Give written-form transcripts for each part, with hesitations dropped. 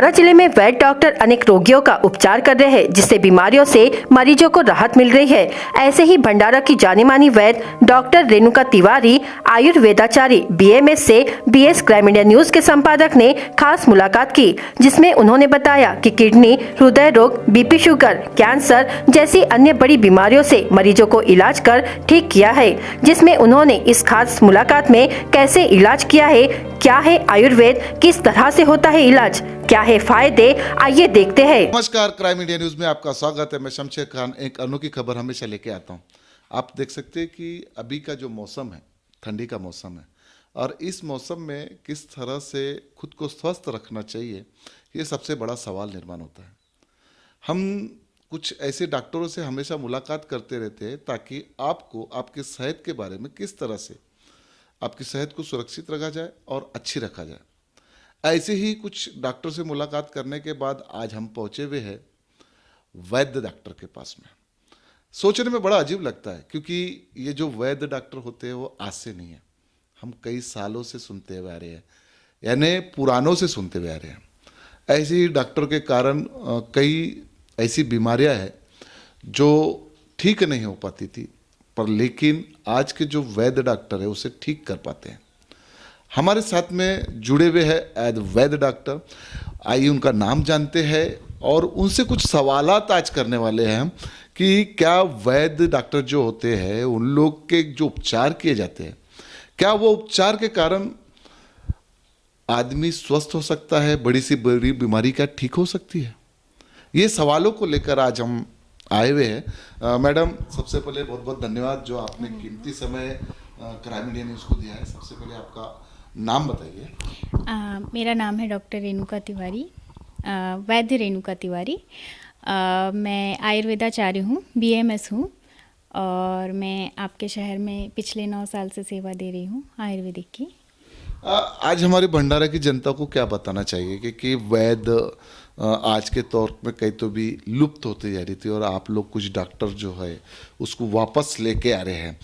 छिंदवाड़ा जिले में वैद्य डॉक्टर अनेक रोगियों का उपचार कर रहे हैं, जिससे बीमारियों से मरीजों को राहत मिल रही है। ऐसे ही भंडारा की जानी मानी वैद्य डॉक्टर रेणुका तिवारी, आयुर्वेदाचार्य बीएमएस से बीएस क्राइम इंडिया न्यूज के संपादक ने खास मुलाकात की, जिसमें उन्होंने बताया कि किडनी, हृदय रोग, बीपी, शुगर, कैंसर जैसी अन्य बड़ी बीमारियों से मरीजों को इलाज कर ठीक किया है। जिसमें उन्होंने इस खास मुलाकात में कैसे इलाज किया है, क्या है आयुर्वेद, किस तरह से होता है इलाज, क्या है फायदे, आइए देखते हैं। नमस्कार, क्राइम इंडिया न्यूज में आपका स्वागत है। मैं शमशेर खान एक अनोखी खबर हमेशा लेके आता हूँ। आप देख सकते हैं कि अभी का जो मौसम है, ठंडी का मौसम है, और इस मौसम में किस तरह से खुद को स्वस्थ रखना चाहिए, ये सबसे बड़ा सवाल निर्माण होता है। हम कुछ ऐसे डॉक्टरों से हमेशा मुलाकात करते रहते हैं ताकि आपको आपकी सेहत के बारे में किस तरह से आपकी सेहत को सुरक्षित रखा जाए और अच्छी रखा जाए। ऐसे ही कुछ डॉक्टर से मुलाकात करने के बाद आज हम पहुंचे हुए हैं वैद्य डॉक्टर के पास में। सोचने में बड़ा अजीब लगता है क्योंकि ये जो वैद्य डॉक्टर होते हैं वो आज से नहीं है, हम कई सालों से सुनते हुए आ रहे हैं, यानी पुरानों से सुनते हुए आ रहे हैं। ऐसे ही डॉक्टर के कारण कई ऐसी बीमारियां हैं जो ठीक नहीं हो पाती थी, पर लेकिन आज के जो वैद्य डॉक्टर है उसे ठीक कर पाते हैं। हमारे साथ में जुड़े हुए हैं एज वैद्य डॉक्टर। आइए उनका नाम जानते हैं और उनसे कुछ सवालात आज करने वाले हैं कि क्या वैद्य डॉक्टर जो होते हैं उन लोग के जो उपचार किए जाते हैं, क्या वो उपचार के कारण आदमी स्वस्थ हो सकता है, बड़ी सी बड़ी बीमारी क्या ठीक हो सकती है। ये सवालों को लेकर आज हम आए हुए हैं। मैडम, सबसे पहले बहुत बहुत धन्यवाद जो आपने कीमती समय क्राइम इंडिया न्यूज़ को दिया है। सबसे पहले आपका नाम बताइए। मेरा नाम है डॉक्टर रेणुका तिवारी, वैद्य रेणुका तिवारी। मैं आयुर्वेदाचार्य हूँ, बीएमएस हूँ, और मैं आपके शहर में पिछले 9 साल से सेवा दे रही हूँ आयुर्वेदिक की। आज हमारे भंडारा की जनता को क्या बताना चाहिए कि वैद्य आज के तौर में कहीं तो भी लुप्त होती जा रही थी और आप लोग कुछ डॉक्टर जो है उसको वापस लेके आ रहे हैं।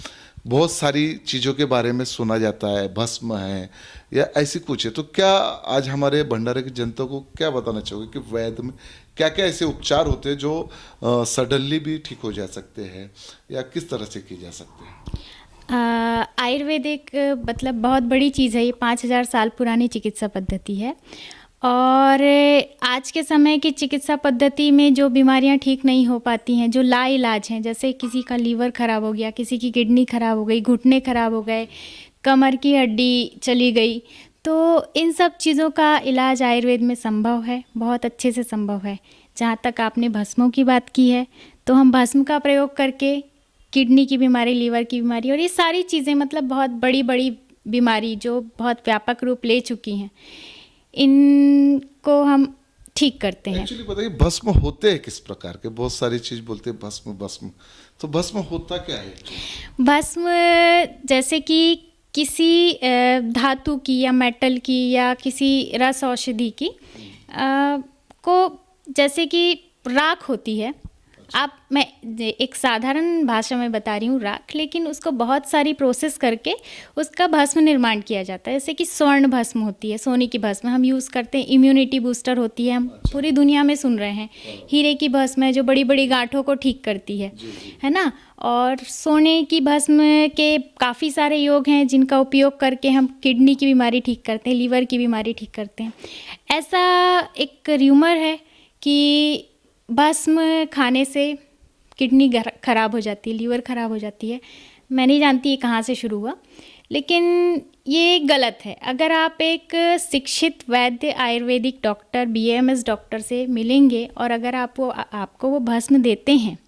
बहुत सारी चीज़ों के बारे में सुना जाता है, भस्म है या ऐसी कुछ है, तो क्या आज हमारे भंडारे की जनता को क्या बताना चाहोगे कि वैद्य में क्या क्या ऐसे उपचार होते हैं जो सडनली भी ठीक हो जा सकते हैं या किस तरह से किए जा सकते हैं। आयुर्वेदिक मतलब बहुत बड़ी चीज़ है। ये 5000 साल पुरानी चिकित्सा पद्धति है और आज के समय की चिकित्सा पद्धति में जो बीमारियां ठीक नहीं हो पाती हैं, जो लाइलाज हैं, जैसे किसी का लीवर ख़राब हो गया, किसी की किडनी ख़राब हो गई, घुटने ख़राब हो गए, कमर की हड्डी चली गई, तो इन सब चीज़ों का इलाज आयुर्वेद में संभव है, बहुत अच्छे से संभव है। जहाँ तक आपने भस्मों की बात की है, तो हम भस्म का प्रयोग करके किडनी की बीमारी, लीवर की बीमारी और ये सारी चीज़ें, मतलब बहुत बड़ी बड़ी बीमारी जो बहुत व्यापक रूप ले चुकी हैं, इनको हम ठीक करते हैं। एक्चुअली बताइए, भस्म होते हैं किस प्रकार के? बहुत सारी चीज़ बोलते हैं भस्म भस्म, तो भस्म होता क्या है? भस्म जैसे कि किसी धातु की या मेटल की या किसी रस औषधि की को, जैसे कि राख होती है। मैं एक साधारण भाषा में बता रही हूँ राख, लेकिन उसको बहुत सारी प्रोसेस करके उसका भस्म निर्माण किया जाता है। जैसे कि स्वर्ण भस्म होती है, सोने की भस्म हम यूज़ करते हैं, इम्यूनिटी बूस्टर होती है, हम पूरी दुनिया में सुन रहे हैं। हीरे की भस्म है जो बड़ी बड़ी गांठों को ठीक करती है ना। और सोने की भस्म के काफ़ी सारे योग हैं जिनका उपयोग करके हम किडनी की बीमारी ठीक करते हैं, लीवर की बीमारी ठीक करते हैं। ऐसा एक र्यूमर है कि भस्म खाने से किडनी ख़राब हो जाती है, लीवर ख़राब हो जाती है। मैं नहीं जानती ये कहाँ से शुरू हुआ, लेकिन ये गलत है। अगर आप एक शिक्षित वैद्य आयुर्वेदिक डॉक्टर, बीएमएस डॉक्टर से मिलेंगे और अगर आपको वो भस्म देते हैं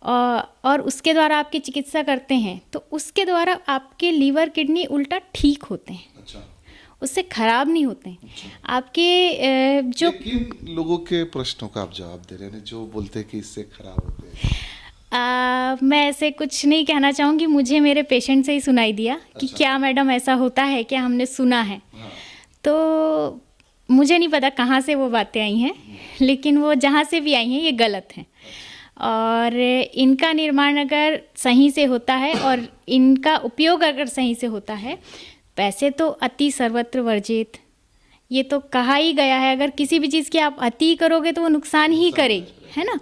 और उसके द्वारा आपकी चिकित्सा करते हैं, तो उसके द्वारा आपके लीवर, किडनी उल्टा ठीक होते हैं। अच्छा। उससे खराब नहीं होते हैं। अच्छा। आपके जो किन लोगों के प्रश्नों का आप जवाब दे रहे हैं जो बोलते हैं कि इससे खराब होते हैं? मैं ऐसे कुछ नहीं कहना चाहूँगी, मुझे मेरे पेशेंट से ही सुनाई दिया। अच्छा। कि क्या मैडम ऐसा होता है, क्या हमने सुना है। हाँ। तो मुझे नहीं पता कहाँ से वो बातें आई हैं, लेकिन वो जहाँ से भी आई हैं ये गलत हैं। और इनका निर्माण अगर सही से होता है और इनका उपयोग अगर सही से होता है, वैसे तो अति सर्वत्र वर्जित, ये तो कहा ही गया है, अगर किसी भी चीज़ की आप अति करोगे तो वो नुकसान ही करेगी, है ना।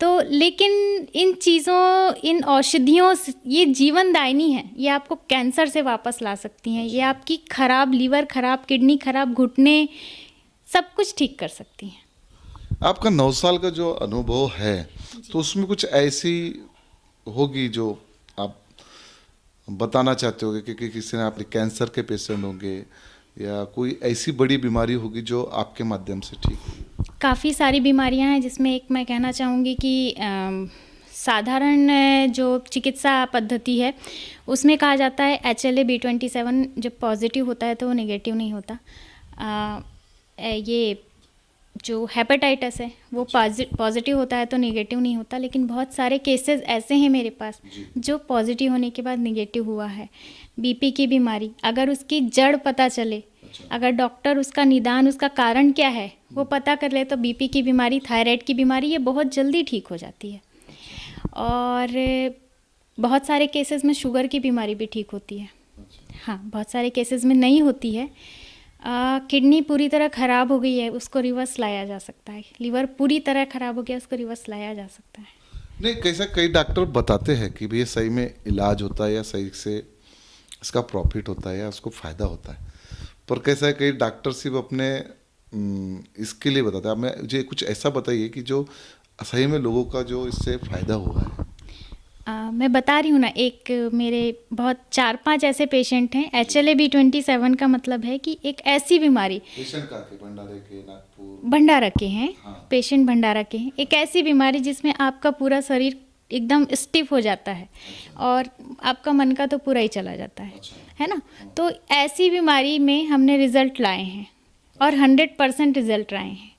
तो लेकिन इन चीज़ों, इन औषधियों ये जीवनदायिनी है, ये आपको कैंसर से वापस ला सकती हैं, ये आपकी खराब लीवर, खराब किडनी, खराब घुटने, सब कुछ ठीक कर सकती हैं। आपका 9 साल का जो अनुभव है तो उसमें कुछ ऐसी होगी जो आप बताना चाहते होगे कि किसी ने आपके कैंसर के पेशेंट होंगे या कोई ऐसी बड़ी बीमारी होगी जो आपके माध्यम से ठीक होगी? काफ़ी सारी बीमारियां हैं, जिसमें एक मैं कहना चाहूँगी कि साधारण जो चिकित्सा पद्धति है उसमें कहा जाता है HLA-B27 जब पॉजिटिव होता है तो वो नेगेटिव नहीं होता। ये जो हेपेटाइटिस है वो पॉजिटिव होता है तो नेगेटिव नहीं होता, लेकिन बहुत सारे केसेस ऐसे हैं मेरे पास जो पॉजिटिव होने के बाद नेगेटिव हुआ है। बीपी की बीमारी, अगर उसकी जड़ पता चले, अगर डॉक्टर उसका निदान, उसका कारण क्या है वो पता कर ले, तो बीपी की बीमारी, थायराइड की बीमारी, ये बहुत जल्दी ठीक हो जाती है। और बहुत सारे केसेस में शुगर की बीमारी भी ठीक होती है। हाँ, बहुत सारे केसेस में नहीं होती है। किडनी पूरी तरह ख़राब हो गई है, उसको रिवर्स लाया जा सकता है। लीवर पूरी तरह ख़राब हो गया, उसको रिवर्स लाया जा सकता है। नहीं, कैसा कई डॉक्टर बताते हैं कि भैया सही में इलाज होता है या सही से इसका प्रॉफिट होता है या उसको फ़ायदा होता है, पर कैसा है कई डॉक्टर सिर्फ अपने इसके लिए बताते हैं। मैं मुझे कुछ ऐसा बताइए कि जो सही में लोगों का जो इससे फ़ायदा हुआ है। मैं बता रही हूँ ना, एक मेरे बहुत 4-5 ऐसे पेशेंट हैं। HLA-B27 का मतलब है कि एक ऐसी बीमारी, पेशेंट का के भंडारे के नागपुर भंडारा के हैं, हाँ। पेशेंट भंडारा के हैं। एक ऐसी बीमारी जिसमें आपका पूरा शरीर एकदम स्टिफ हो जाता है और आपका मन का तो पूरा ही चला जाता है ना। तो ऐसी बीमारी में हमने रिज़ल्ट लाए हैं और 100% रिज़ल्ट लाए हैं।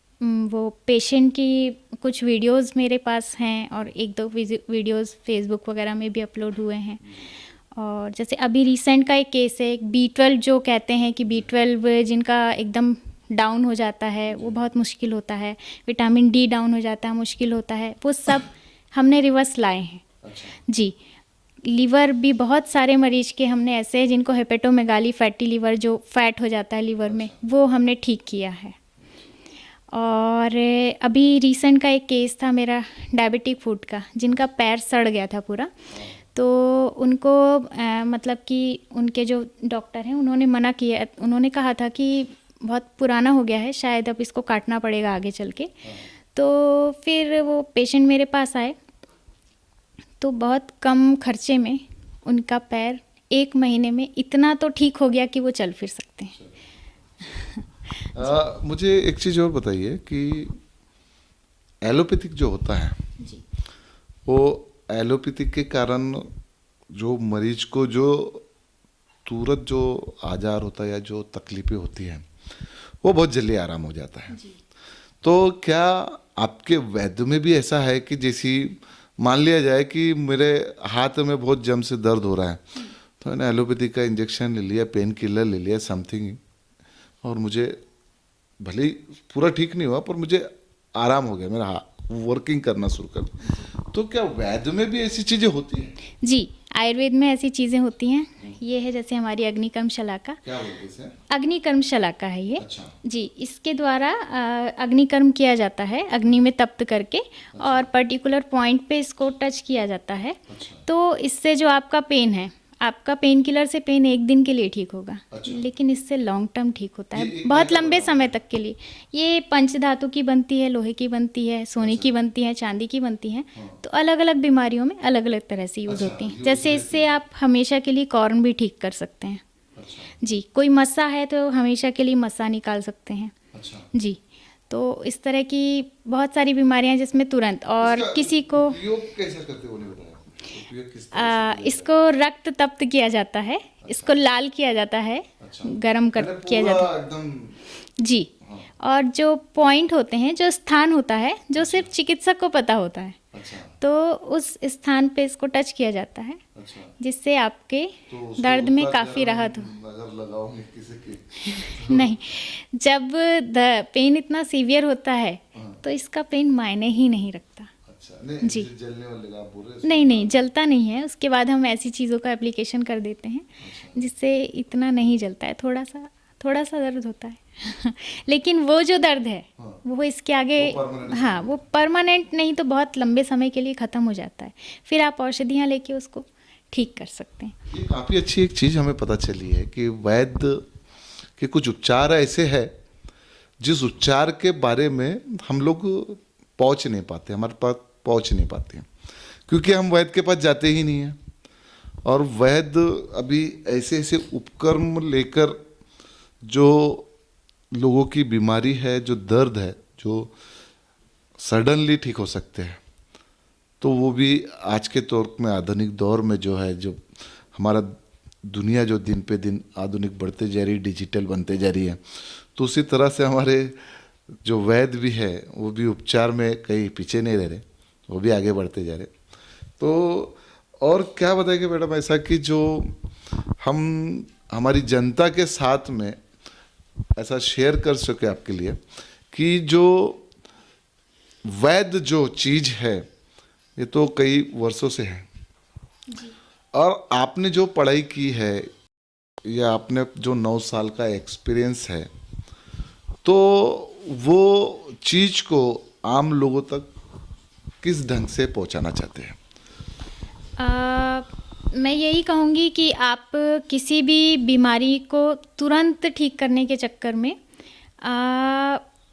वो पेशेंट की कुछ वीडियोस मेरे पास हैं और 1-2 वीडियोस फेसबुक वगैरह में भी अपलोड हुए हैं। और जैसे अभी रिसेंट का एक केस है, B12 जो कहते हैं कि B12 जिनका एकदम डाउन हो जाता है वो बहुत मुश्किल होता है, विटामिन D डाउन हो जाता है, मुश्किल होता है, वो सब हमने रिवर्स लाए हैं। जी, लीवर भी बहुत सारे मरीज के हमने ऐसे हैं जिनको हेपेटोमेगाली फैटी लीवर, जो फैट हो जाता है लीवर में, वो हमने ठीक किया है। और अभी रिसेंट का एक केस था मेरा डायबिटिक फूड का, जिनका पैर सड़ गया था पूरा। तो उनको मतलब कि उनके जो डॉक्टर हैं उन्होंने मना किया, उन्होंने कहा था कि बहुत पुराना हो गया है, शायद अब इसको काटना पड़ेगा आगे चल के। तो फिर वो पेशेंट मेरे पास आए तो बहुत कम खर्चे में उनका पैर 1 महीने में इतना तो ठीक हो गया कि वो चल फिर सकते हैं। मुझे एक चीज़ और बताइए कि एलोपैथिक जो होता है जी। वो एलोपैथिक के कारण जो मरीज को जो तुरंत जो आजार होता है या जो तकलीफें होती हैं वो बहुत जल्दी आराम हो जाता है। तो क्या आपके वैद्य में भी ऐसा है कि जैसी मान लिया जाए कि मेरे हाथ में बहुत जम से दर्द हो रहा है तो मैंने एलोपैथिक का इंजेक्शन ले लिया, पेन किलर ले लिया, समथिंग, और मुझे भले ही पूरा ठीक नहीं हुआ पर मुझे आराम हो गया, मेरा वर्किंग करना शुरू कर, तो क्या वैद्य में भी ऐसी चीज़ें होती हैं? जी, आयुर्वेद में ऐसी चीज़ें होती हैं। ये है जैसे हमारी अग्निकर्म शलाका, क्या बोलते हैं इसे? अग्निकर्म शलाका है ये। अच्छा। जी, इसके द्वारा अग्निकर्म किया जाता है, अग्नि में तप्त करके, और पर्टिकुलर पॉइंट पे इसको टच किया जाता है। तो इससे जो आपका पेन है, आपका पेन किलर से पेन 1 दिन के लिए ठीक होगा, लेकिन इससे लॉन्ग टर्म ठीक होता है, बहुत लंबे समय तक के लिए। ये पंचधातु की बनती है, लोहे की बनती है, सोने की बनती है, चांदी की बनती है। तो अलग अलग बीमारियों में अलग अलग तरह से यूज़ होती हैं। जैसे इससे आप हमेशा के लिए कॉर्न भी ठीक कर सकते हैं। जी, कोई मस्सा है तो हमेशा के लिए मस्सा निकाल सकते हैं। जी, तो इस तरह की बहुत सारी बीमारियां हैं जिसमें तुरंत, और किसी को उपयोग कैसे करते वो नहीं बताया? उपयोग किस इसको रक्त तप्त किया जाता है, इसको लाल किया जाता है, गरम कर किया जाता है। एकदम जी, और जो पॉइंट होते हैं, जो स्थान होता है जो सिर्फ चिकित्सक को पता होता है, तो उस स्थान पे इसको टच किया जाता है, जिससे आपके दर्द में काफ़ी राहत हो। अगर लगाओगे किसी के नहीं, जब पेन इतना सीवियर होता है तो इसका पेन मायने ही नहीं रखता। नहीं, जी। जलने वाले का आप बोल रहे हैं? नहीं, जलता नहीं है। उसके बाद हम ऐसी चीज़ों का एप्लीकेशन कर देते हैं जिससे इतना नहीं जलता है, थोड़ा सा थोड़ा सा दर्द होता है लेकिन वो जो दर्द है वो इसके आगे, हाँ, वो परमानेंट नहीं तो बहुत लंबे समय के लिए ख़त्म हो जाता है। फिर आप औषधियाँ लेके उसको ठीक कर सकते हैं। ये काफ़ी अच्छी एक चीज़ हमें पता चली है कि वैद्य के कुछ उपचार ऐसे हैं जिस उपचार के बारे में हम लोग पहुंच नहीं पाते, हमारे पास पहुंच नहीं पाते हैं, क्योंकि हम वैद्य के पास जाते ही नहीं हैं। और वैद्य अभी ऐसे ऐसे उपकरण लेकर जो लोगों की बीमारी है, जो दर्द है, जो सडनली ठीक हो सकते हैं, तो वो भी आज के तौर में आधुनिक दौर में जो है, जो हमारा दुनिया जो दिन पे दिन आधुनिक बढ़ते जा रही, डिजिटल बनते जा रही है, तो उसी तरह से हमारे जो वैद्य भी है वो भी उपचार में कहीं पीछे नहीं रह रहे, वो भी आगे बढ़ते जा रहे। तो और क्या बताएंगे मैडम ऐसा कि जो हम हमारी जनता के साथ में ऐसा शेयर कर सके आपके लिए कि जो वैद्य जो चीज़ है ये तो कई वर्षों से है, और आपने जो पढ़ाई की है या आपने जो 9 साल का एक्सपीरियंस है, तो वो चीज़ को आम लोगों तक किस ढंग से पहुंचाना चाहते हैं? मैं यही कहूँगी कि आप किसी भी बीमारी को तुरंत ठीक करने के चक्कर में,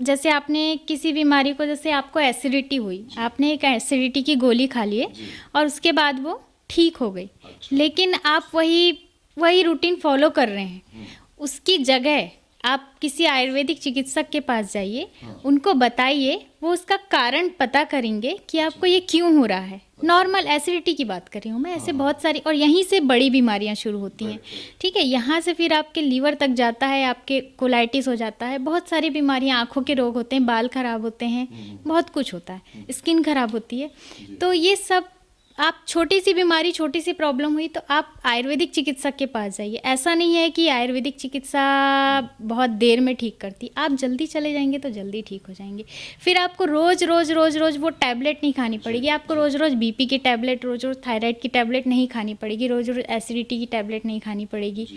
जैसे आपने किसी बीमारी को, जैसे आपको एसिडिटी हुई, आपने एक एसिडिटी की गोली खा लिए और उसके बाद वो ठीक हो गई, लेकिन आप वही रूटीन फॉलो कर रहे हैं। उसकी जगह आप किसी आयुर्वेदिक चिकित्सक के पास जाइए, उनको बताइए, वो उसका कारण पता करेंगे कि आपको ये क्यों हो रहा है। नॉर्मल एसिडिटी की बात कर रही हूँ मैं, ऐसे बहुत सारी, और यहीं से बड़ी बीमारियां शुरू होती हैं, ठीक है। यहाँ से फिर आपके लीवर तक जाता है, आपके कोलाइटिस हो जाता है, बहुत सारी बीमारियां, आँखों के रोग होते हैं, बाल खराब होते हैं, बहुत कुछ होता है, स्किन खराब होती है। तो ये सब, आप छोटी सी बीमारी, छोटी सी प्रॉब्लम हुई तो आप आयुर्वेदिक चिकित्सक के पास जाइए। ऐसा नहीं है कि आयुर्वेदिक चिकित्सा बहुत देर में ठीक करती, आप जल्दी चले जाएंगे तो जल्दी ठीक हो जाएंगे। फिर आपको रोज़ रोज़ वो टैबलेट नहीं खानी पड़ेगी, आपको रोज़ रोज़ बीपी की टैबलेट, रोज़ रोज़ थायराइड की टैबलेट नहीं खानी पड़ेगी, रोज़ रोज़ एसिडिटी की टैबलेट नहीं खानी पड़ेगी।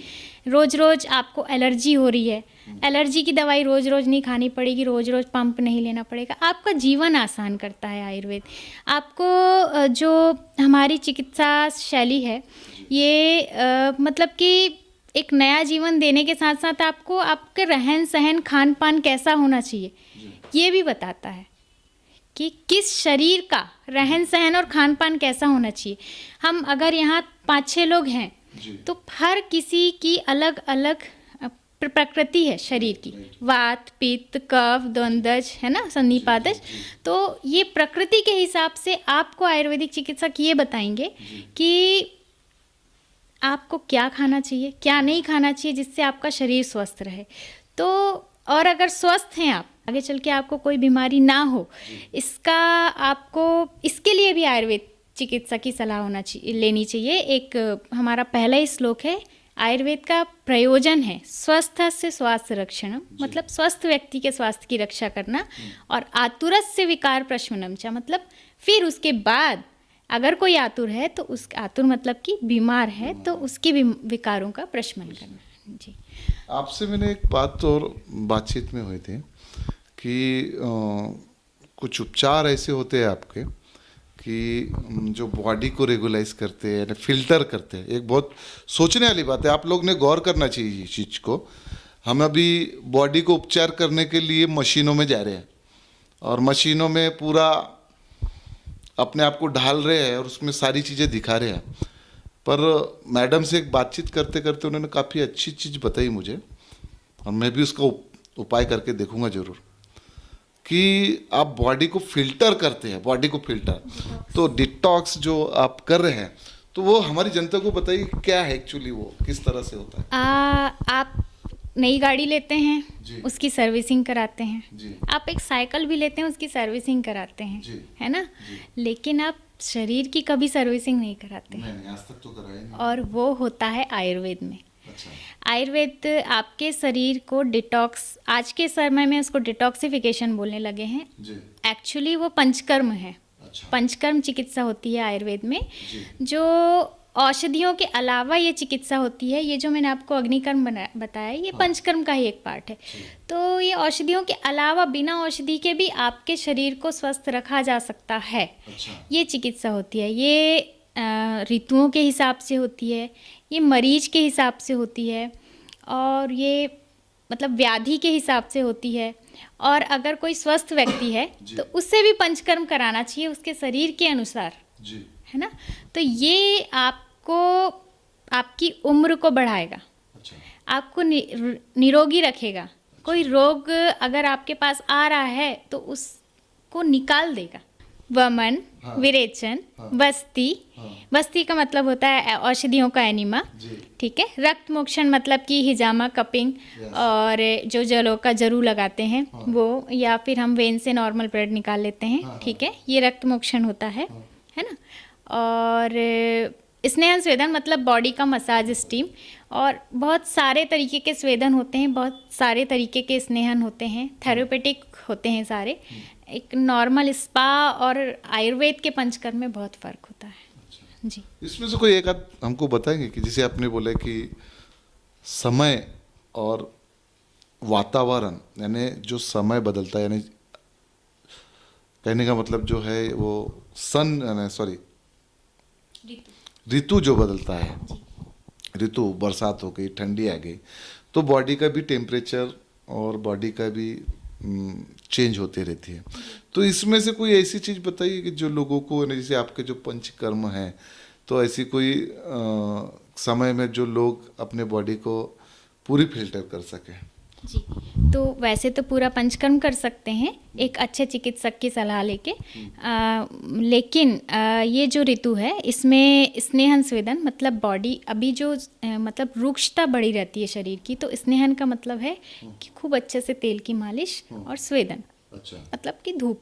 रोज़ रोज़ आपको एलर्जी हो रही है, एलर्जी की दवाई रोज़ रोज़ नहीं खानी पड़ेगी, रोज़ रोज़ पंप नहीं लेना पड़ेगा। आपका जीवन आसान करता है आयुर्वेद। आपको जो हमारी चिकित्सा शैली है ये मतलब कि एक नया जीवन देने के साथ साथ आपको आपके रहन सहन, खान पान कैसा होना चाहिए ये भी बताता है कि किस शरीर का रहन सहन और खान पान कैसा होना चाहिए। हम अगर यहाँ 5-6 लोग हैं तो हर किसी की अलग अलग प्रकृति है शरीर की, वात, पित्त, कफ, द्वंद्वज, है ना, संधिपादज। तो ये प्रकृति के हिसाब से आपको आयुर्वेदिक चिकित्सक ये बताएंगे कि आपको क्या खाना चाहिए, क्या नहीं खाना चाहिए, जिससे आपका शरीर स्वस्थ रहे। तो और अगर स्वस्थ हैं आप, आगे चल के आपको कोई बीमारी ना हो, इसका आपको, इसके लिए भी आयुर्वेद चिकित्सा की सलाह लेनी चाहिए। एक हमारा पहला ही श्लोक है, आयुर्वेद का प्रयोजन है स्वस्थ से स्वास्थ्य रक्षणम, मतलब स्वस्थ व्यक्ति के स्वास्थ्य की रक्षा करना, और आतुरस्य विकार प्रशमनम च, मतलब फिर उसके बाद अगर कोई आतुर है तो उस आतुर मतलब कि बीमार है तो उसके विकारों का प्रशमन करना। जी, आपसे मैंने एक बात और बातचीत में हुई थी कि कुछ उपचार ऐसे होते हैं आपके कि जो बॉडी को रेगुलाइज करते हैं, फिल्टर करते हैं। एक बहुत सोचने वाली बात है, आप लोग ने गौर करना चाहिए इस चीज़ को। हम अभी बॉडी को उपचार करने के लिए मशीनों में जा रहे हैं और मशीनों में पूरा अपने आप को ढाल रहे हैं और उसमें सारी चीज़ें दिखा रहे हैं। पर मैडम से एक बातचीत करते करते उन्होंने काफ़ी अच्छी चीज़ बताई मुझे, और मैं भी उसका उपाय करके देखूंगा ज़रूर, कि आप बॉडी को फिल्टर करते हैं, बॉडी को फिल्टर, तो डिटॉक्स जो आप कर रहे हैं, तो वो हमारी जनता को बताइए क्या है एक्चुअली, वो किस तरह से होता है। आप नई गाड़ी लेते हैं, उसकी सर्विसिंग कराते हैं, आप एक साइकिल भी लेते हैं, उसकी सर्विसिंग कराते हैं, है ना, लेकिन आप शरीर की कभी सर्विसिंग नहीं कराते। नहीं, आज तक तो कराया नहीं। और वो होता है आयुर्वेद में। अच्छा। आयुर्वेद आपके शरीर को डिटॉक्स, आज के समय में उसको डिटॉक्सिफिकेशन बोलने लगे हैं, एक्चुअली वो पंचकर्म है। अच्छा। पंचकर्म चिकित्सा होती है आयुर्वेद में, जो औषधियों के अलावा ये चिकित्सा होती है। ये जो मैंने आपको अग्निकर्म बताया, ये पंचकर्म का ही एक पार्ट है। तो ये औषधियों के अलावा बिना औषधि के भी आपके शरीर को स्वस्थ रखा जा सकता है। ये चिकित्सा होती है। ये ऋतुओं के हिसाब से होती है, ये मरीज के हिसाब से होती है, और ये मतलब व्याधि के हिसाब से होती है। और अगर कोई स्वस्थ व्यक्ति है तो उससे भी पंचकर्म कराना चाहिए उसके शरीर के अनुसार, है ना। तो ये आपको आपकी उम्र को बढ़ाएगा, आपको निरोगी रखेगा। कोई रोग अगर आपके पास आ रहा है तो उसको निकाल देगा। वमन, विरेचन, बस्ती, बस्ती का मतलब होता है औषधियों का एनिमा, ठीक है। रक्त मोक्षण मतलब कि हिजामा, कपिंग, और जो जलों का जरू लगाते हैं वो, या फिर हम वेन से नॉर्मल ब्लड निकाल लेते हैं, ठीक है। ये रक्त मोक्षण होता है ना। और स्नेहन स्वेदन मतलब बॉडी का मसाज, स्टीम, और बहुत सारे तरीके के स्वेदन होते हैं, बहुत सारे तरीके के स्नेहन होते हैं, थेरेपेटिक होते हैं सारे। एक नॉर्मल स्पा और आयुर्वेद के पंचकर्म में बहुत फर्क होता है। जी, इसमें से कोई एक आध हमको बताएंगे कि जैसे आपने बोला कि समय और वातावरण, यानी जो समय बदलता है, यानी कहने का मतलब जो है वो ऋतु जो बदलता है, ऋतु बरसात हो गई, ठंडी आ गई, तो बॉडी का भी टेम्परेचर और बॉडी का भी चेंज होती रहती है। तो इसमें से कोई ऐसी चीज़ बताइए कि जो लोगों को, जैसे आपके जो पंचकर्म हैं, तो ऐसी कोई समय में जो लोग अपने बॉडी को पूरी फिल्टर कर सकें। जी, तो वैसे तो पूरा पंचकर्म कर सकते हैं एक अच्छे चिकित्सक की सलाह लेके। लेकिन ये जो ऋतु है इसमें स्नेहन स्वेदन मतलब बॉडी अभी जो मतलब रुक्षता बढ़ी रहती है शरीर की, तो स्नेहन का मतलब है कि खूब अच्छे से तेल की मालिश, और स्वेदन मतलब कि धूप।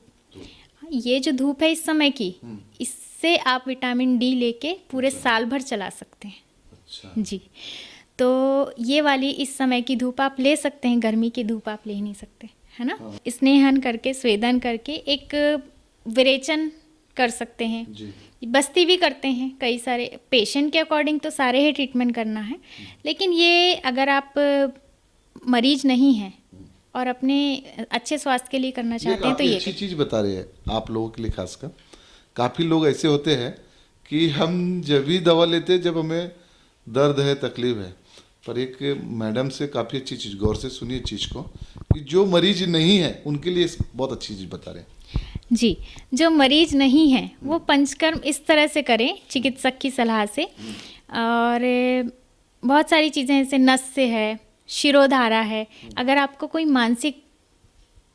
ये जो धूप है इस समय की, इससे आप विटामिन डी लेके पूरे साल भर चला सकते हैं। जी, तो ये वाली इस समय की धूप आप ले सकते हैं, गर्मी की धूप आप ले ही नहीं सकते, है ना। स्नेहन करके, स्वेदन करके एक विरेचन कर सकते हैं, बस्ती भी करते हैं। कई सारे पेशेंट के अकॉर्डिंग तो सारे ही ट्रीटमेंट करना है, लेकिन ये अगर आप मरीज नहीं हैं और अपने अच्छे स्वास्थ्य के लिए करना चाहते हैं तो ये अच्छी चीज़ बता रहे हैं आप लोगों के लिए। खासकर काफ़ी लोग ऐसे होते हैं कि हम जब भी दवा लेते हैं जब हमें दर्द है, तकलीफ है, पर एक मैडम से काफ़ी अच्छी चीज़, गौर से सुनिए चीज़ को, कि जो मरीज नहीं है उनके लिए बहुत अच्छी चीज़ बता रहे हैं। जी, जो मरीज नहीं है वो पंचकर्म इस तरह से करें चिकित्सक की सलाह से। और बहुत सारी चीज़ें जैसे नस से है, शिरोधारा है। अगर आपको कोई मानसिक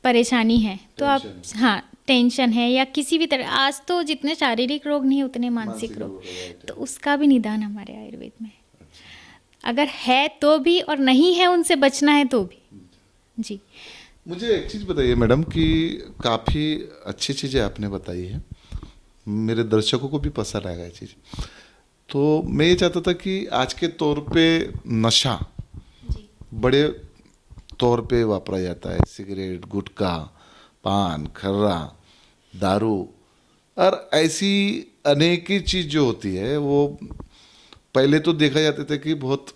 परेशानी है तो आप, हाँ, टेंशन है या किसी भी तरह, आज तो जितने शारीरिक रोग नहीं उतने मानसिक रोग, तो उसका भी निदान हमारे आयुर्वेद में है। अगर है तो भी और नहीं है उनसे बचना है तो भी। जी, मुझे एक चीज़ बताइए मैडम कि काफ़ी अच्छी चीज़ें आपने बताई है, मेरे दर्शकों को भी पसंद आएगा ये चीज़। तो मैं ये चाहता था कि आज के तौर पे नशा बड़े तौर पे वापरा जाता है, सिगरेट, गुटखा, पान, खर्रा, दारू और ऐसी अनेक चीज़ जो होती है, वो पहले तो देखा जाता था कि बहुत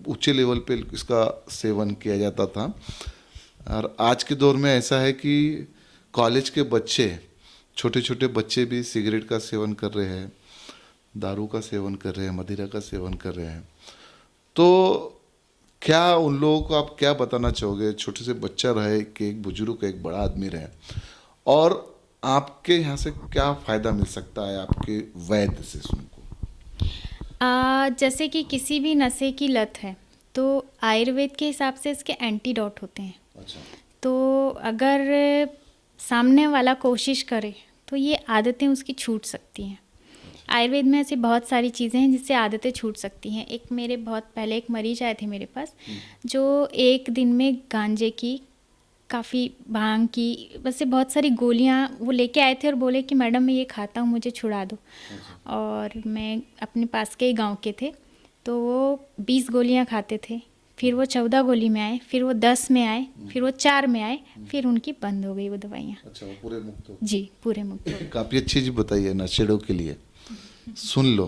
ऊंचे लेवल पे इसका सेवन किया जाता था, और आज के दौर में ऐसा है कि कॉलेज के बच्चे, छोटे छोटे बच्चे भी सिगरेट का सेवन कर रहे हैं, दारू का सेवन कर रहे हैं, मदिरा का सेवन कर रहे हैं। तो क्या उन लोगों को आप क्या बताना चाहोगे, छोटे से बच्चा रहे कि एक बुजुर्ग, एक बड़ा आदमी रहे, और आपके यहाँ से क्या फ़ायदा मिल सकता है आपके वैद्य से उनको? जैसे कि किसी भी नशे की लत है तो आयुर्वेद के हिसाब से इसके एंटीडोट होते हैं। अच्छा। तो अगर सामने वाला कोशिश करे तो ये आदतें उसकी छूट सकती हैं। आयुर्वेद में ऐसी बहुत सारी चीज़ें हैं जिससे आदतें छूट सकती हैं। एक मेरे बहुत पहले एक मरीज आए थे मेरे पास, जो एक दिन में गांजे की, काफ़ी भांग की, वैसे बहुत सारी गोलियां वो लेके आए थे और बोले कि मैडम मैं ये खाता हूँ, मुझे छुड़ा दो। और मैं अपने पास के ही गांव के थे, तो वो 20 गोलियां खाते थे, फिर वो 14 गोली में आए, फिर वो 10 में आए, फिर वो 4 में आए, फिर उनकी बंद हो गई वो दवाइयाँ। अच्छा, वो पूरे मुक्त हो? जी, पूरे मुक्त हो। काफ़ी अच्छी चीज़ बताई है नशेड़ों के लिए। सुन लो,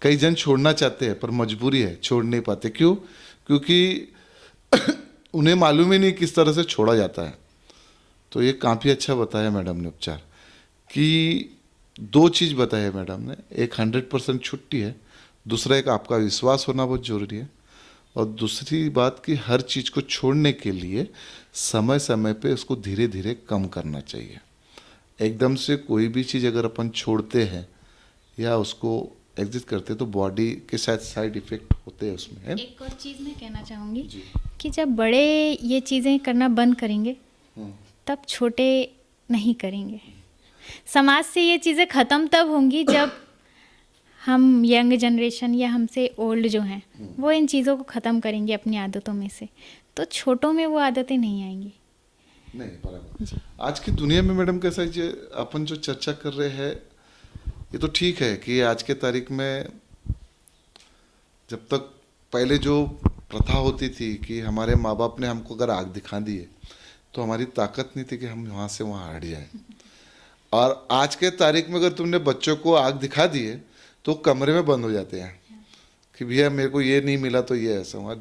कई जन छोड़ना चाहते हैं पर मजबूरी है, छोड़ नहीं पाते। क्यों? क्योंकि उन्हें मालूम ही नहीं किस तरह से छोड़ा जाता है। तो ये काफ़ी अच्छा बताया मैडम ने उपचार कि 2 चीज़ बताया मैडम ने, एक 100% छुट्टी है, दूसरा एक आपका विश्वास होना बहुत ज़रूरी है, और दूसरी बात कि हर चीज़ को छोड़ने के लिए समय समय पे उसको धीरे धीरे कम करना चाहिए। एकदम से कोई भी चीज़ अगर अपन छोड़ते हैं या उसको एग्जिट करते हैं तो बॉडी के साथ साइड इफेक्ट होते हैं उसमें, है। एक और चीज़ मैं कहना चाहूँगी कि जब बड़े ये चीज़ें करना बंद करेंगे तब छोटे नहीं करेंगे। समाज से ये चीज़ें ख़त्म तब होंगी जब हम यंग जनरेशन या हमसे ओल्ड जो हैं वो इन चीज़ों को ख़त्म करेंगे अपनी आदतों में से, तो छोटों में वो आदतें नहीं आएंगी। नहीं, बराबर। आज की दुनिया में मैडम कैसा है, जो अपन जो चर्चा कर रहे हैं ये तो ठीक है कि आज के तारीख में, जब तक पहले जो प्रथा होती थी कि हमारे माँ बाप ने हमको अगर आग दिखा दी है तो हमारी ताकत नहीं थी कि हम वहाँ से वहाँ हट जाए। और आज के तारीख में अगर तुमने बच्चों को आग दिखा दी है तो कमरे में बंद हो जाते हैं कि भैया मेरे को ये नहीं मिला तो ये ऐसा हुआ।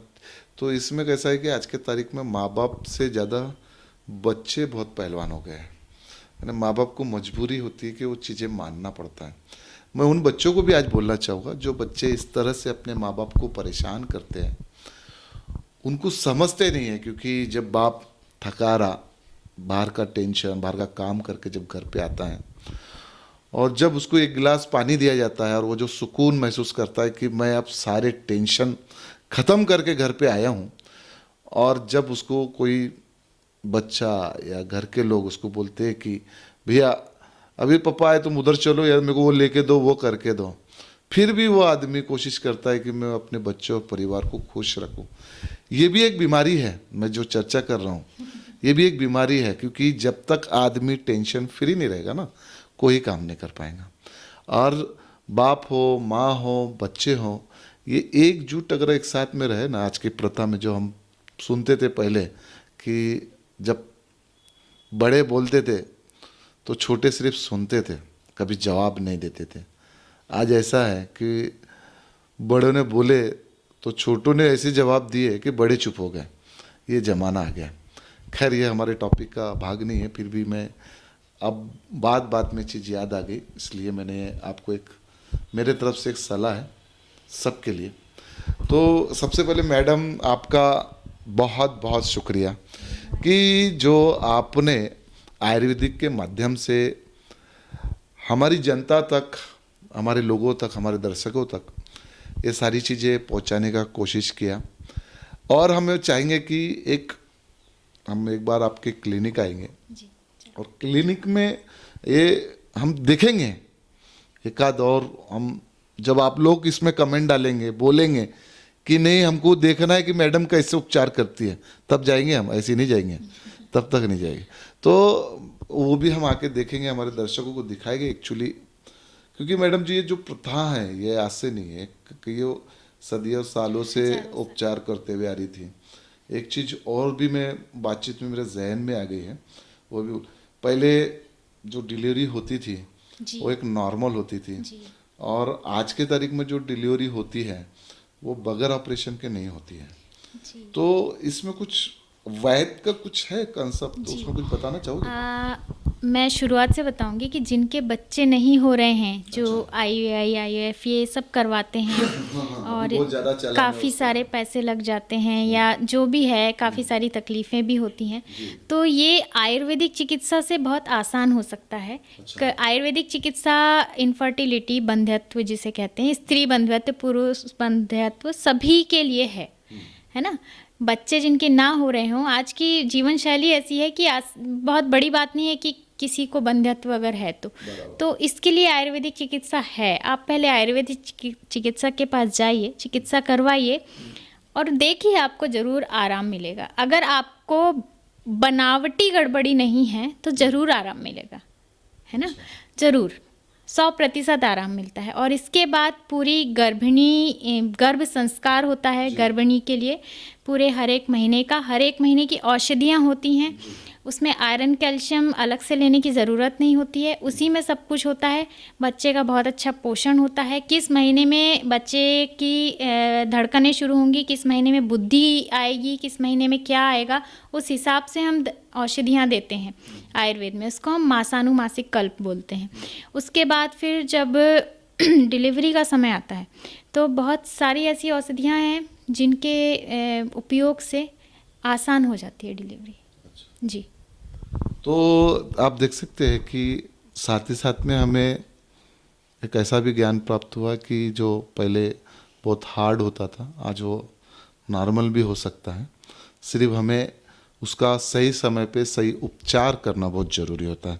तो इसमें कैसा है कि आज के तारीख में माँ बाप से ज़्यादा बच्चे बहुत पहलवान हो गए हैं। माँ बाप को मजबूरी होती है कि वो चीज़ें मानना पड़ता है। मैं उन बच्चों को भी आज बोलना चाहूँगा जो बच्चे इस तरह से अपने माँ बाप को परेशान करते हैं, उनको समझते नहीं है। क्योंकि जब बाप थका रहा, बाहर का टेंशन, बाहर का काम करके जब घर पे आता है और जब उसको एक गिलास पानी दिया जाता है और वो जो सुकून महसूस करता है कि मैं अब सारे टेंशन ख़त्म करके घर पे आया हूँ, और जब उसको कोई बच्चा या घर के लोग उसको बोलते हैं कि भैया अभी पापा आए तुम उधर चलो यार, मेरे को वो लेके दो, वो करके दो, फिर भी वो आदमी कोशिश करता है कि मैं अपने बच्चों और परिवार को खुश रखूं। ये भी एक बीमारी है, मैं जो चर्चा कर रहा हूँ ये भी एक बीमारी है। क्योंकि जब तक आदमी टेंशन फ्री नहीं रहेगा ना, कोई काम नहीं कर पाएगा। और बाप हो, माँ हो, बच्चे हो, ये एकजुट अगर एक साथ में रहे ना, आज की प्रथा में जो हम सुनते थे पहले कि जब बड़े बोलते थे तो छोटे सिर्फ सुनते थे, कभी जवाब नहीं देते थे। आज ऐसा है कि बड़ों ने बोले तो छोटों ने ऐसे जवाब दिए कि बड़े चुप हो गए। ये ज़माना आ गया। खैर ये हमारे टॉपिक का भाग नहीं है, फिर भी मैं अब बात में चीज़ याद आ गई, इसलिए मैंने आपको एक मेरे तरफ से एक सलाह है सबके लिए। तो सबसे पहले मैडम आपका बहुत बहुत शुक्रिया कि जो आपने आयुर्वेदिक के माध्यम से हमारी जनता तक, हमारे लोगों तक, हमारे दर्शकों तक ये सारी चीज़ें पहुंचाने का कोशिश किया। और हम चाहेंगे कि हम एक बार आपके क्लिनिक आएंगे और क्लिनिक में ये हम देखेंगे एक आध, और हम जब आप लोग इसमें कमेंट डालेंगे, बोलेंगे कि नहीं हमको देखना है कि मैडम कैसे उपचार करती है, तब जाएंगे हम, ऐसे नहीं जाएंगे, तब तक नहीं जाएंगे। तो वो भी हम आके देखेंगे, हमारे दर्शकों को दिखाएंगे एक्चुअली। क्योंकि मैडम जी ये जो प्रथा है ये आज से नहीं है, कि ये सदियों सालों से उपचार करते हुए आ रही थी। एक चीज़ और भी मैं बातचीत में मेरे जहन में आ गई है, वो भी पहले जो डिलीवरी होती थी वो एक नॉर्मल होती थी, और आज के तारीख में जो डिलीवरी होती है वो बगैर ऑपरेशन के नहीं होती है। तो इसमें कुछ वैध का कुछ है कंसेप्ट, तो उसमें कुछ बताना चाहोगे? मैं शुरुआत से बताऊंगी कि जिनके बच्चे नहीं हो रहे हैं, जो IUI ये सब करवाते हैं और काफ़ी सारे पैसे लग जाते हैं या जो भी है, काफ़ी सारी तकलीफ़ें भी होती हैं, तो ये आयुर्वेदिक चिकित्सा से बहुत आसान हो सकता है। आयुर्वेदिक चिकित्सा इनफर्टिलिटी, बंध्यत्व जिसे कहते हैं, स्त्री बंध्यत्व, पुरुष बंध्यत्व, सभी के लिए है ना। बच्चे जिनके ना हो रहे हों, आज की जीवन शैली ऐसी है कि बहुत बड़ी बात नहीं है कि किसी को बंध्यत्व अगर है तो इसके लिए आयुर्वेदिक चिकित्सा है। आप पहले आयुर्वेदिक चिकित्सक के पास जाइए, चिकित्सा करवाइए और देखिए, आपको ज़रूर आराम मिलेगा। अगर आपको बनावटी गड़बड़ी नहीं है तो ज़रूर आराम मिलेगा, है ना, ज़रूर 100% आराम मिलता है। और इसके बाद पूरी गर्भ संस्कार होता है गर्भिणी के लिए, पूरे हर एक महीने की औषधियाँ होती हैं। उसमें आयरन कैल्शियम अलग से लेने की ज़रूरत नहीं होती है, उसी में सब कुछ होता है। बच्चे का बहुत अच्छा पोषण होता है। किस महीने में बच्चे की धड़कनें शुरू होंगी, किस महीने में बुद्धि आएगी, किस महीने में क्या आएगा, उस हिसाब से हम औषधियाँ देते हैं आयुर्वेद में। उसको हम मासानुमासिक कल्प बोलते हैं। उसके बाद फिर जब डिलीवरी का समय आता है तो बहुत सारी ऐसी औषधियाँ हैं जिनके उपयोग से आसान हो जाती है डिलीवरी। जी। तो आप देख सकते हैं कि साथ ही साथ में हमें एक ऐसा भी ज्ञान प्राप्त हुआ कि जो पहले बहुत हार्ड होता था आज वो नॉर्मल भी हो सकता है। सिर्फ हमें उसका सही समय पे सही उपचार करना बहुत ज़रूरी होता है।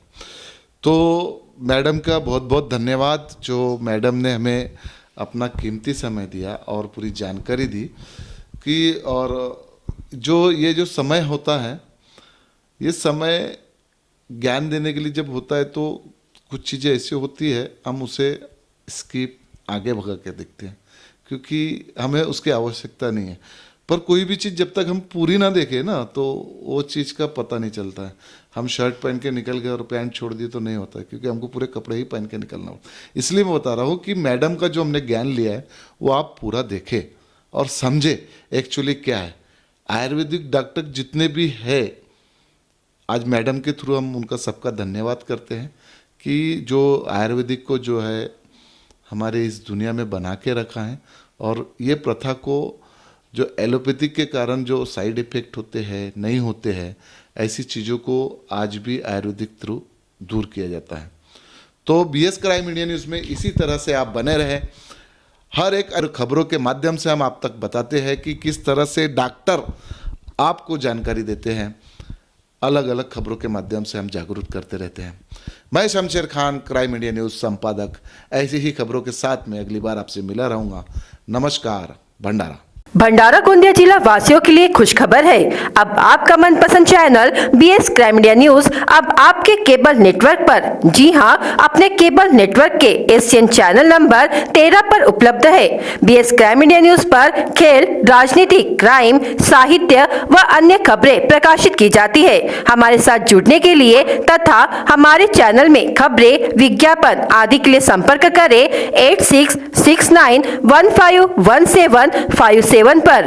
तो मैडम का बहुत बहुत धन्यवाद, जो मैडम ने हमें अपना कीमती समय दिया और पूरी जानकारी दी कि और जो समय होता है, ये समय ज्ञान देने के लिए जब होता है तो कुछ चीज़ें ऐसी होती है हम उसे स्किप आगे भगा के देखते हैं क्योंकि हमें उसकी आवश्यकता नहीं है। पर कोई भी चीज़ जब तक हम पूरी ना देखें ना तो वो चीज़ का पता नहीं चलता है। हम शर्ट पहन के निकल गए और पैंट छोड़ दिए तो नहीं होता है, क्योंकि हमको पूरे कपड़े ही पहन के निकलना होता है। इसलिए मैं बता रहा हूँ कि मैडम का जो हमने ज्ञान लिया है वो आप पूरा देखें और समझे एक्चुअली क्या है। आयुर्वेदिक डॉक्टर जितने भी है आज मैडम के थ्रू हम उनका सबका धन्यवाद करते हैं कि जो आयुर्वेदिक को जो है हमारे इस दुनिया में बना के रखा है। और ये प्रथा को जो एलोपैथिक के कारण जो साइड इफ़ेक्ट होते हैं नहीं होते हैं, ऐसी चीज़ों को आज भी आयुर्वेदिक थ्रू दूर किया जाता है। तो BS क्राइम इंडिया न्यूज़ में इसी तरह से आप बने रहें। हर एक खबरों के माध्यम से हम आप तक बताते हैं कि किस तरह से डॉक्टर आपको जानकारी देते हैं। अलग अलग खबरों के माध्यम से हम जागरूक करते रहते हैं। मैं Shamsher Khan, crime India news संपादक, ऐसी ही खबरों के साथ में अगली बार आपसे मिला रहूँगा। नमस्कार। भंडारा। भंडारा गोंदिया जिला वासियों के लिए खुश खबर है। अब आपका मनपसंद channel BS crime India news अब आपके केबल नेटवर्क पर, जी हां, अपने केबल नेटवर्क के एशियन चैनल नंबर 13 पर उपलब्ध है। BS क्राइम इंडिया न्यूज पर खेल, राजनीति, क्राइम, साहित्य व अन्य खबरें प्रकाशित की जाती है। हमारे साथ जुड़ने के लिए तथा हमारे चैनल में खबरें, विज्ञापन आदि के लिए संपर्क करें 8669151757 पर।